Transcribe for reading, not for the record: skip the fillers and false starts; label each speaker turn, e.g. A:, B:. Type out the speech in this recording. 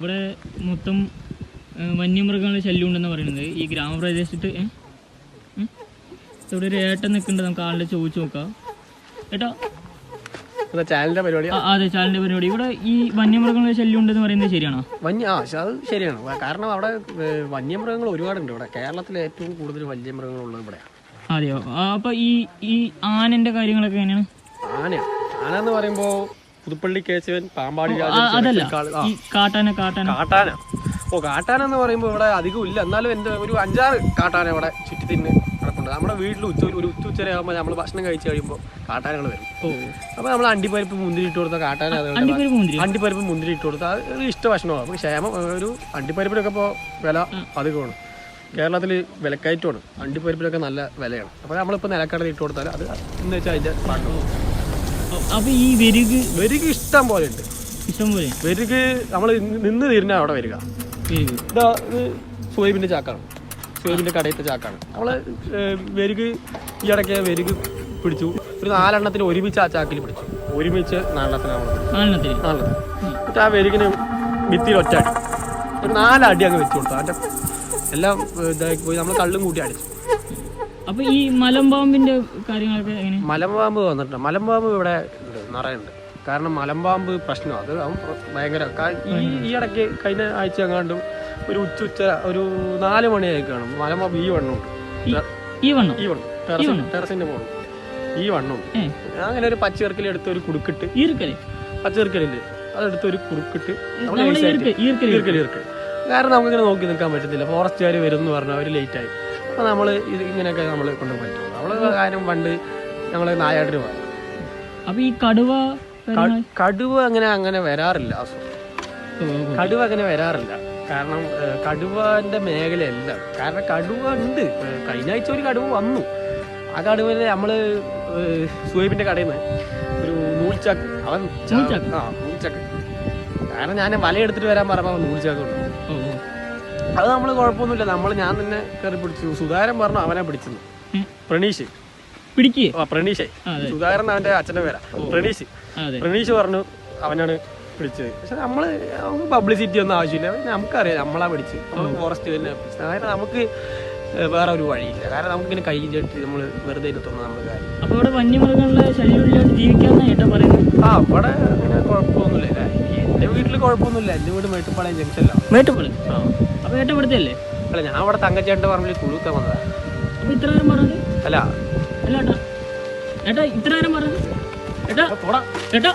A: ഇവിടെ മൊത്തം വന്യമൃഗങ്ങളുടെ ശല്യം ഉണ്ടെന്ന് പറയുന്നത് ഈ ഗ്രാമപ്രദേശത്ത്. ഇവിടെ ഒരു ഏട്ടൻ നിൽക്കുന്നുണ്ട്, നമുക്ക് ആളുടെ ചോദിച്ചു നോക്കാം. ഏട്ടാ,
B: ചാനലിന്റെ പരിപാടി?
A: അതെ, ചാനലിന്റെ പരിപാടി. ഇവിടെ ഈ വന്യമൃഗങ്ങളുടെ ശല്യം ഉണ്ടെന്ന് പറയുന്നത് ശരിയാണോ?
B: അത് ശരിയാണ്. കാരണം അവിടെ വന്യമൃഗങ്ങൾ ഒരുപാടുണ്ട്. ഇവിടെ കേരളത്തിലെ ഏറ്റവും കൂടുതൽ വന്യമൃഗങ്ങളുള്ളത് ഇവിടെയാണ്.
A: അതെയോ? അപ്പൊ ഈ ആനന്റെ കാര്യങ്ങളൊക്കെ എങ്ങനെയാണ്?
B: ആന എന്ന് പറയുമ്പോ പുതുപ്പള്ളി കേശവൻ, പാമ്പാടി
A: അതല്ല, കാട്ടാന.
B: കാട്ടാന എന്ന് പറയുമ്പോ ഇവിടെ അധികം ഇല്ല. എന്നാലും എന്റെ ഒരു 5-6 കാട്ടാന ഇവിടെ ചുറ്റി തിന്ന് നടപ്പുണ്ട്. നമ്മുടെ വീട്ടിൽ ഉച്ചവരെ ആകുമ്പോൾ നമ്മൾ ഭക്ഷണം കഴിച്ചു കഴിയുമ്പോൾ കാട്ടാനകൾ വരും. അപ്പൊ നമ്മൾ അണ്ടിപ്പരിപ്പ് മുന്തിരി ഇട്ട് കൊടുത്ത കാട്ടാന, അണ്ടിപ്പരിപ്പ് മുന്തിരി ഇട്ട് കൊടുത്താൽ ഒരു ഇഷ്ട ഭക്ഷണമാണ്. അപ്പൊ ക്ഷേമം ഒരു അണ്ടിപ്പരിപ്പിനൊക്കെ ഇപ്പോൾ വില അധികമാണ്. കേരളത്തിൽ വിലക്കയറ്റമാണ്. അണ്ടിപ്പരിപ്പിലൊക്കെ നല്ല വിലയാണ്. അപ്പോൾ നമ്മളിപ്പോൾ നിലക്കടലിൽ ഇട്ട് കൊടുത്താൽ അത് എന്ന് വെച്ചാൽ അതിന്റെ പാട്ട്.
A: അപ്പൊ ഈ
B: വെരുക് ഇഷ്ടം പോലെ ഉണ്ട്. വെരുക് നമ്മൾ നിന്ന് തീരുന്ന അവിടെ വരിക. ഇതാ സോയാബിന്റെ ചാക്കാണ്, സോയാബിന്റെ കടയത്തെ ചാക്കാണ്. നമ്മള് വെരുക് ഈ ഇടയ്ക്ക് വെരുക് പിടിച്ചു. ഒരു 4 എണ്ണത്തിന് ഒരുമിച്ച് ആ ചാക്കിൽ പിടിച്ചു. ഒരുമിച്ച് 4 എണ്ണത്തിന് എന്നിട്ട് ആ വെരുകിന് ഭിത്തിയിൽ ഒറ്റയടി, ഒരു 4 അടി അങ്ങ് വെച്ചു കൊടുത്തു. അതിന്റെ എല്ലാം ഇതായി പോയി. നമ്മൾ കള്ളും കൂട്ടി അടിച്ചു.
A: അപ്പൊ ഈ മലമ്പാമ്പിന്റെ കാര്യങ്ങളൊക്കെ എങ്ങനെ?
B: മലമ്പാമ്പ് വന്നിട്ടുണ്ട്. മലമ്പാമ്പ് ഇവിടെ നിറയുണ്ട്. കാരണം മലമ്പാമ്പ് പ്രശ്നമാണ്. അത് ഭയങ്കര. ഈ ഇടയ്ക്ക് കഴിഞ്ഞ ആഴ്ച എങ്ങാണ്ടും ഒരു ഒരു 4 മണിയായി കാണും മലമ്പാമ്പ് ഈ വണ്ണമുണ്ട്. ടെറസിന്റെ മുകളിൽ ഈ വണ്ണമുണ്ട്. അങ്ങനെ ഒരു പച്ചയിറക്കൽ എടുത്ത് ഒരു കുടുക്കിട്ട്, പച്ചയിറക്കലില്ലേ, അതെടുത്ത് ഒരു കുറുക്കിട്ട് ഈർക്കൽ. കാരണം നമുക്കിങ്ങനെ നോക്കി നിൽക്കാൻ പറ്റത്തില്ല. ഫോറസ്റ്റുകാർ വരും എന്ന് പറഞ്ഞാൽ അവർ ലേറ്റായി. അപ്പോൾ നമ്മൾ ഇത് ഇങ്ങനെയൊക്കെ നമ്മൾ കൊണ്ടുപോയി പറ്റും. നമ്മൾ കാര്യം പണ്ട് ഞങ്ങൾ നായാട്ടിന് പോയി.
A: അപ്പോൾ ഈ
B: കടുവ അങ്ങനെ വരാറില്ല. കടുവ അങ്ങനെ വരാറില്ല. കാരണം കടുവന്റെ മേഖലയല്ല. കാരണം കടുവ ഉണ്ട്. കഴിഞ്ഞ ആഴ്ച ഒരു കടുവ വന്നു. ആ കടുവനെ നമ്മള് സോയാബിന്റെ കടയിൽ നിന്ന് ഒരു നൂൽച്ചാക്ക്, അവൻ നൂൽച്ചാക്ക്, കാരണം ഞാൻ വലയെടുത്തിട്ട് വരാൻ പറഞ്ഞപ്പോൾ നൂൽച്ചാക്ക് ഉണ്ട്. അത് നമ്മൾ കുഴപ്പമൊന്നുമില്ല. ഞാൻ തന്നെ കയറി പിടിച്ചു. സുധാകരൻ പറഞ്ഞു അവനെ പിടിച്ചെന്ന്. പ്രണീഷ് സുധാകരൻ അവന്റെ അച്ഛന്റെ പേരാ. പ്രണീഷ് പറഞ്ഞു അവനാണ് പിടിച്ചത്. പക്ഷെ നമ്മള് പബ്ലിസിറ്റി ഒന്നും ആവശ്യമില്ല. നമുക്കറിയാം നമ്മളാ പിടിച്ച്. നമ്മൾ ഫോറസ്റ്റ് തന്നെ പിടിച്ചത്. അതായത് നമുക്ക് വേറെ ഒരു വഴിയില്ല. കാരണം നമുക്കിങ്ങനെ കൈ ചെട്ടി നമ്മൾ വെറുതെ ഇരുത്തുന്ന നമ്മുടെ കാര്യം.
A: അപ്പൊ ഇവിടെ വന്യമൃഗങ്ങളുടെ ശല്യമില്ലാതെ ജീവിക്കാന്ന് ഏട്ടാ പറയുന്നത്?
B: ഇവിടെ അങ്ങനെ കുഴപ്പമൊന്നുമില്ല. എന്റെ വീട്ടില് കുഴപ്പമൊന്നുമില്ല. എന്റെ വീട് മേട്ടുപ്പാളയം ജംഗ്ഷനിലാണ്.
A: മേട്ടുപ്പാളയം. അപ്പൊ ഏട്ട ഇവിടുത്തെ അല്ലേ?
B: അല്ല, ഞാൻ അവിടെ തങ്കച്ചേട്ടന്റെ പറമ്പിൽ കുഴുക്കാൻ വന്നതാ.
A: അപ്പൊ ഇത്ര നേരം പറഞ്ഞത്?
B: അല്ല
A: ഏട്ടാ ഇത്ര നേരം പറഞ്ഞത്? ഏട്ടാ